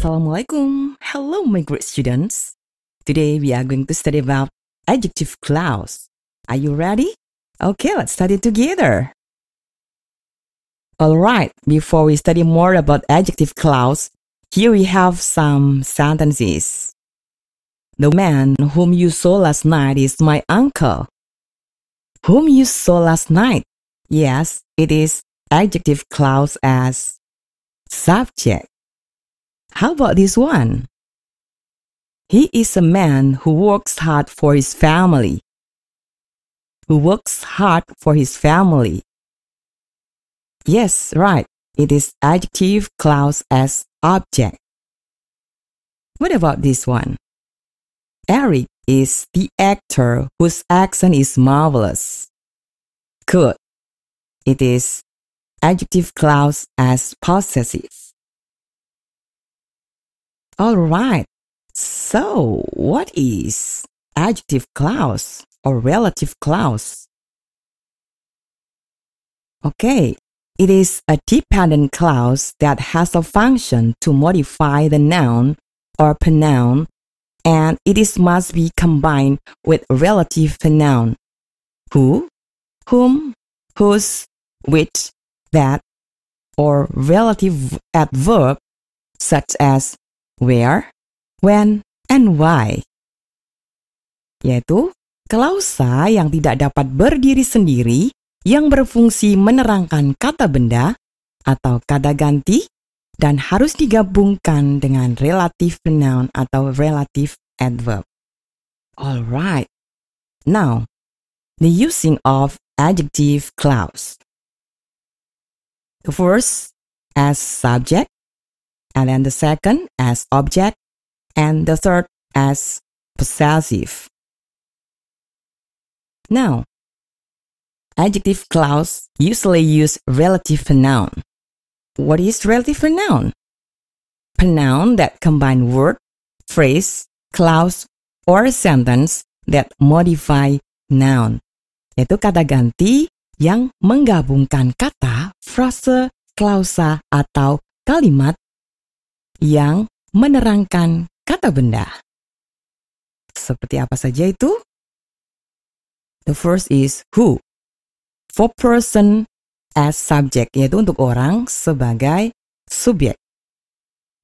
Assalamualaikum. Hello, my great students. Today we are going to study about adjective clause. Are you ready? Okay, let's study together. Alright, before we study more about adjective clause, here we have some sentences. The man whom you saw last night is my uncle. Whom you saw last night? Yes, it is adjective clause as subject. How about this one? He is a man who works hard for his family. Who works hard for his family. Yes, right. It is adjective clause as object. What about this one? Eric is the actor whose accent is marvelous. Good. It is adjective clause as possessive. Alright, so what is adjective clause or relative clause? Okay, it is a dependent clause that has a function to modify the noun or pronoun, and it must be combined with relative pronoun. Who, whom, whose, which, that, or relative adverb such as where, when, and why. Yaitu klausa yang tidak dapat berdiri sendiri yang berfungsi menerangkan kata benda atau kata ganti dan harus digabungkan dengan relative pronoun atau relative adverb. Alright, now the using of adjective clause. The first as subject, and then the second as object, and the third as possessive. Now, adjective clause usually use relative pronoun. What is relative pronoun? Pronoun that combine word, phrase, clause, or sentence that modify noun. Yaitu kata ganti yang menggabungkan kata, frase, klausa, atau kalimat yang menerangkan kata benda. Seperti apa saja itu? The first is who. For person as subject, yaitu untuk orang sebagai subjek.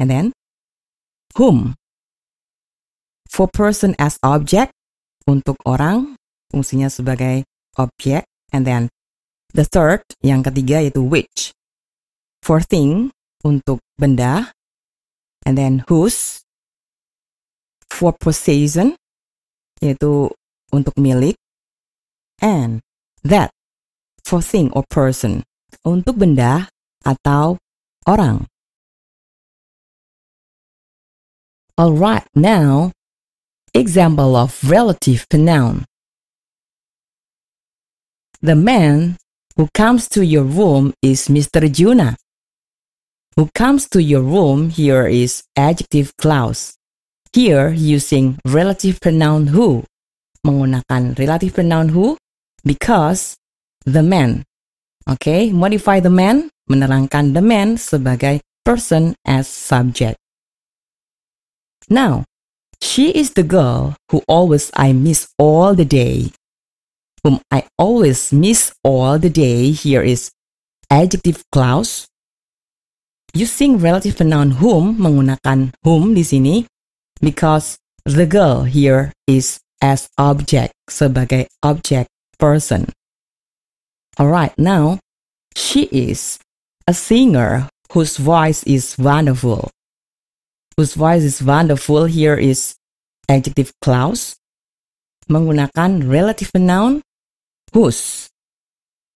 And then whom. For person as object, untuk orang fungsinya sebagai objek. And then the third, yang ketiga yaitu which. For thing, untuk benda. And then whose, for possession, yaitu untuk milik. And that, for thing or person, untuk benda atau orang. Alright, now, example of relative pronoun. The man who comes to your room is Mr. Juna. Who comes to your room here is adjective clause. Here using relative pronoun who. Menggunakan relative pronoun who because the man. Okay, modify the man, menerangkan the man sebagai person as subject. Now, she is the girl who always I miss all the day. Whom I always miss all the day here is adjective clause. Using relative pronoun whom, menggunakan whom di sini because the girl here is as object, sebagai object person. Alright, now she is a singer whose voice is wonderful. Whose voice is wonderful here is adjective clause menggunakan relative pronoun whose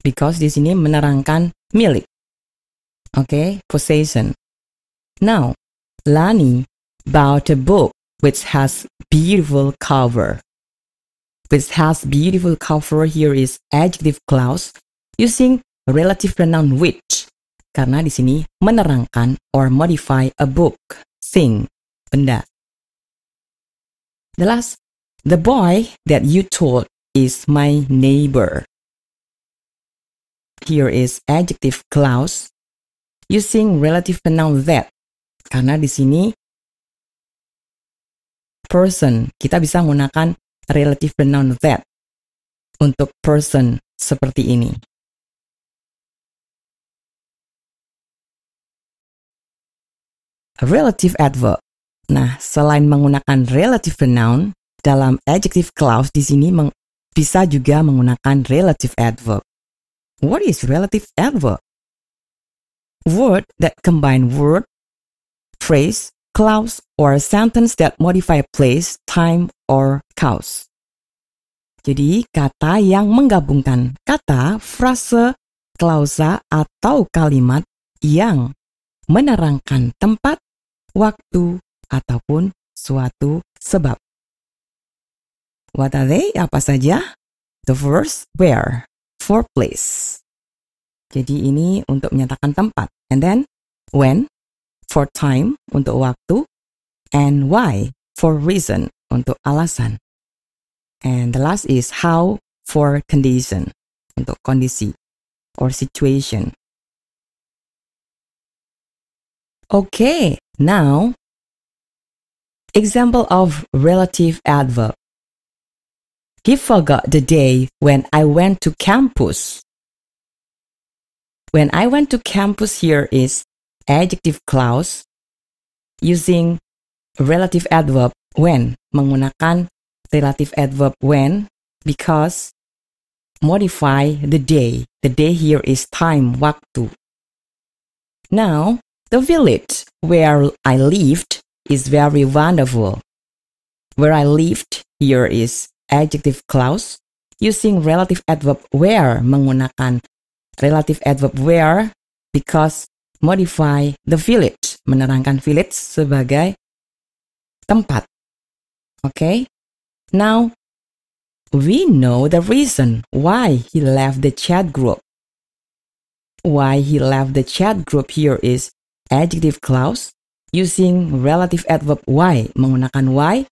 because di sini menerangkan milik. Okay, possession. Now, Lani bought a book which has beautiful cover. Which has beautiful cover here is adjective clause using relative pronoun which karena di sini menerangkan or modify a book, thing, benda. The last, the boy that you told is my neighbor. Here is adjective clause using relative pronoun that karena di sini person, kita bisa menggunakan relative pronoun that untuk person seperti ini. Relative adverb. Nah, selain menggunakan relative pronoun, dalam adjective clause di sini bisa juga menggunakan relative adverb. What is relative adverb? Word that combine word, phrase, clause, or a sentence that modify place, time, or cause. Jadi, kata yang menggabungkan kata, frase, klausa, atau kalimat yang menerangkan tempat, waktu, ataupun suatu sebab. What are they? Apa saja? The first, where, for place. Jadi ini untuk menyatakan tempat. And then, when, for time, untuk waktu. And why, for reason, untuk alasan. And the last is how, for condition, untuk kondisi or situation. Okay, now, example of relative adverb. He forgot the day when I went to campus. When I went to campus here is adjective clause using relative adverb when, menggunakan relative adverb when because modify the day. The day here is time, waktu. Now, the village where I lived is very wonderful. Where I lived here is adjective clause using relative adverb where, menggunakan relative adverb where because modify the village, menerangkan village sebagai tempat. Okay? Now, we know the reason why he left the chat group. Why he left the chat group here is adjective clause using relative adverb why, menggunakan why.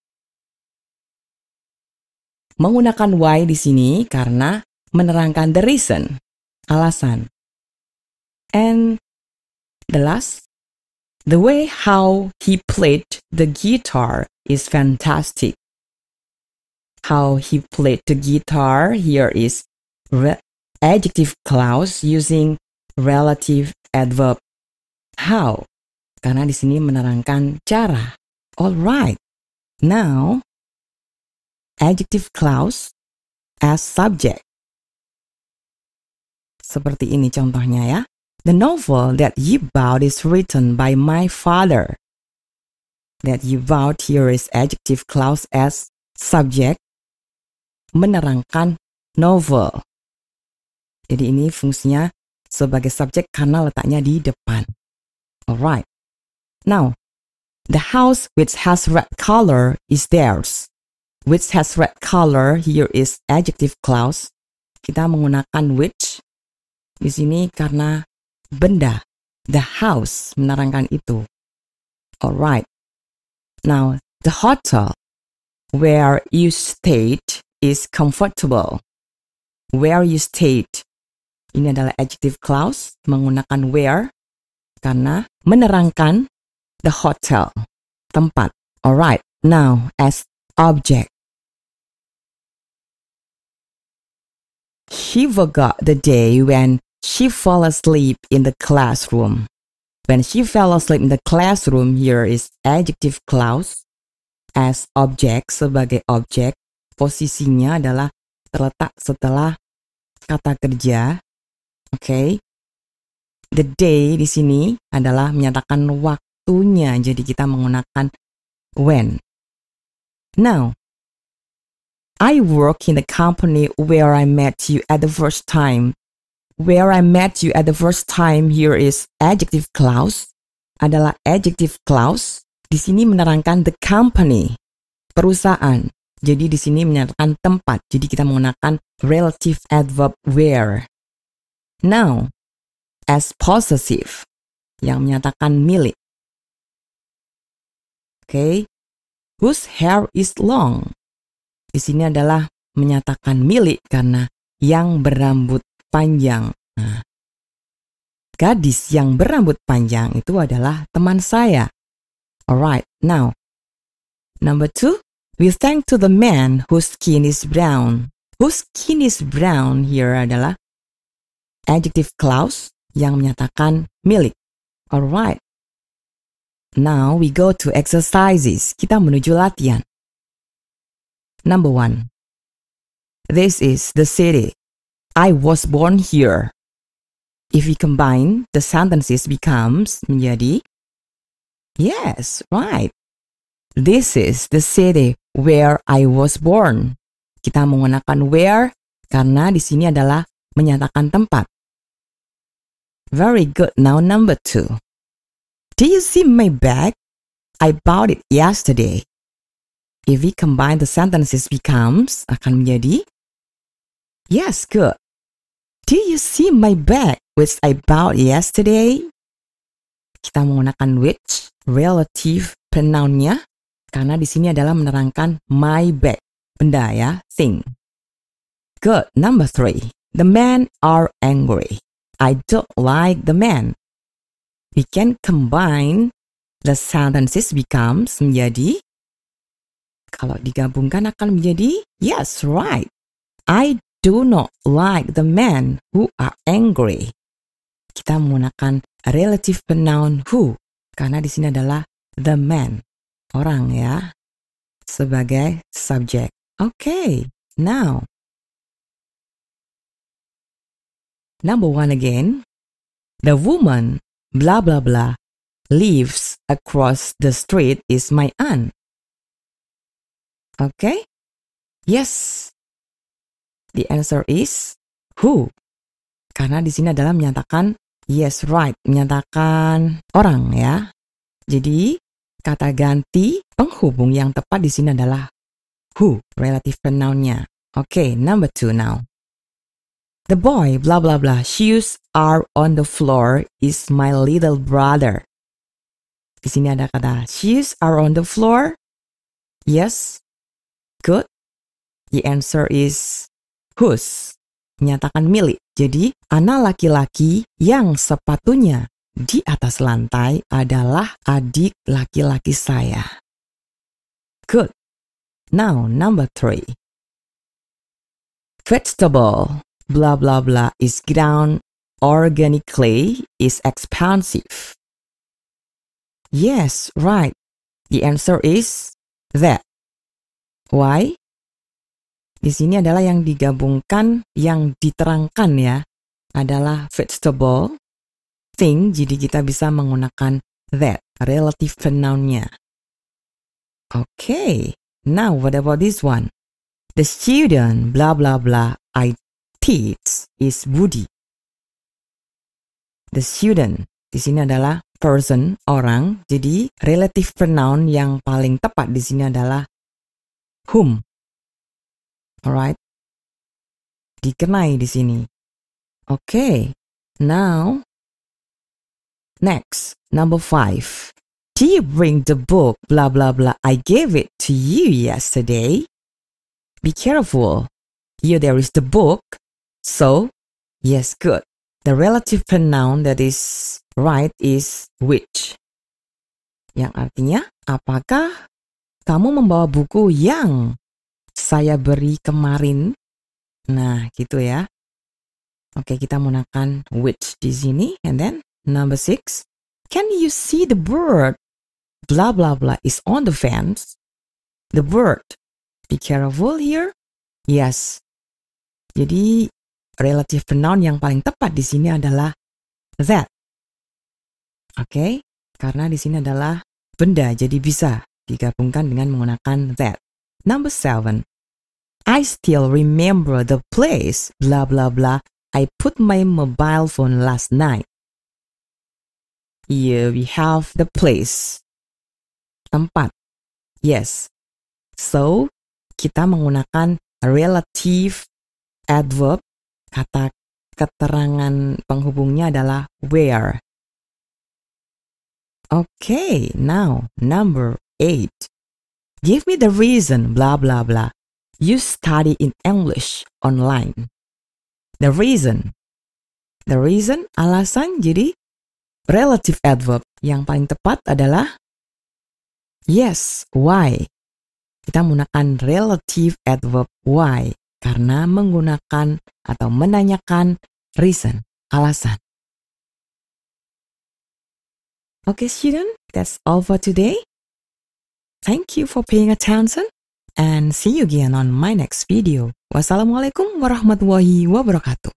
Menggunakan why di sini karena menerangkan the reason, alasan. And the last, the way how he played the guitar is fantastic. How he played the guitar here is adjective clause using relative adverb how. Karena di sini menerangkan cara. Alright. Now, adjective clause as subject. Seperti ini contohnya ya. The novel that you bought is written by my father. That you bought here is adjective clause as subject. Menerangkan novel. Jadi ini fungsinya sebagai subjek karena letaknya di depan. Alright. Now, the house which has red color is theirs. Which has red color here is adjective clause. Kita menggunakan which di sini karena benda. The house menerangkan itu. Alright. Now, the hotel where you stayed is comfortable. Where you stayed. Ini adalah adjective clause menggunakan where karena menerangkan the hotel, tempat. Alright. Now, as object. She forgot the day when she fell asleep in the classroom. When she fell asleep in the classroom, here is adjective clause as object, sebagai objek. Posisinya adalah terletak setelah kata kerja. Okay. The day di sini adalah menyatakan waktunya. Jadi kita menggunakan when. Now, I work in the company where I met you at the first time. Where I met you at the first time here is adjective clause. Adalah adjective clause. Di sini menerangkan the company, perusahaan. Jadi di sini menyatakan tempat. Jadi kita menggunakan relative adverb where. Now, as possessive, yang menyatakan milik. Okay. Whose hair is long. Di sini adalah menyatakan milik karena yang berambut panjang. Nah, gadis yang berambut panjang itu adalah teman saya. Alright, now, number 2, We thank to the man whose skin is brown. Whose skin is brown here adalah adjective clause yang menyatakan milik. Alright. Now we go to exercises. Kita menuju latihan. Number 1. This is the city. I was born here. If we combine, the sentences becomes menjadi yes, right. This is the city where I was born. Kita menggunakan where karena di sini adalah menyatakan tempat. Very good. Now number 2. Do you see my bag? I bought it yesterday. If we combine, the sentences becomes akan menjadi yes, good. Do you see my bag which I bought yesterday? Kita menggunakan which relative pronoun-nya karena di sini adalah menerangkan my bag, benda ya, thing. Good. Number 3. The men are angry. I don't like the men. We can combine, the sentences becomes menjadi, kalau digabungkan akan menjadi yes, right. I do not like the men who are angry. Kita menggunakan relative pronoun who karena di sini adalah the man, orang ya, sebagai subjek. Okay, now number 1 again. The woman blah blah blah lives across the street is my aunt. Okay? Yes. The answer is who. Karena di sini adalah menyatakan yes, right, menyatakan orang ya. Jadi kata ganti penghubung yang tepat di sini adalah who, relative pronoun-nya. Okay, number 2 now. The boy blah blah blah shoes are on the floor is my little brother. Di sini ada kata shoes are on the floor. Yes. Good. The answer is whose. Menyatakan milik. Jadi, anak laki-laki yang sepatunya di atas lantai adalah adik laki-laki saya. Good. Now, number 3. Vegetable blah blah blah is ground organically is expensive. Yes, right. The answer is that. Why? Di sini adalah yang digabungkan, yang diterangkan ya, adalah vegetable thing, jadi kita bisa menggunakan that, relative pronoun-nya. Okay, now what about this one? The student blah blah blah I teach is Budi. The student di sini adalah person, orang, jadi relative pronoun yang paling tepat di sini adalah whom. Alright, dikenai di sini. Okay, now next, number 5. Do you bring the book blah blah blah I gave it to you yesterday? Be careful. Here there is the book. So, yes, good. The relative pronoun that is right is which. Yang artinya, apakah kamu membawa buku yang saya beri kemarin? Nah, gitu ya. Oke, kita menggunakan which di sini. And then, number 6. Can you see the bird? Blah, blah, blah is on the fence. The bird. Be careful here. Yes. Jadi, relative pronoun yang paling tepat di sini adalah that. Oke, karena di sini adalah benda, jadi bisa digabungkan dengan menggunakan that. Number 7. I still remember the place, blah, blah, blah. I put my mobile phone last night. Here we have the place. Tempat. Yes. So, kita menggunakan relative adverb. Kata keterangan penghubungnya adalah where. Okay, now number 8. Give me the reason, blah, blah, blah. You study in English online. The reason. The reason, alasan, jadi relative adverb yang paling tepat adalah yes, why. kita menggunakan relative adverb why karena menggunakan atau menanyakan reason, alasan. Okay, student, that's all for today. Thank you for paying attention and see you again on my next video. Wassalamualaikum warahmatullahi wabarakatuh.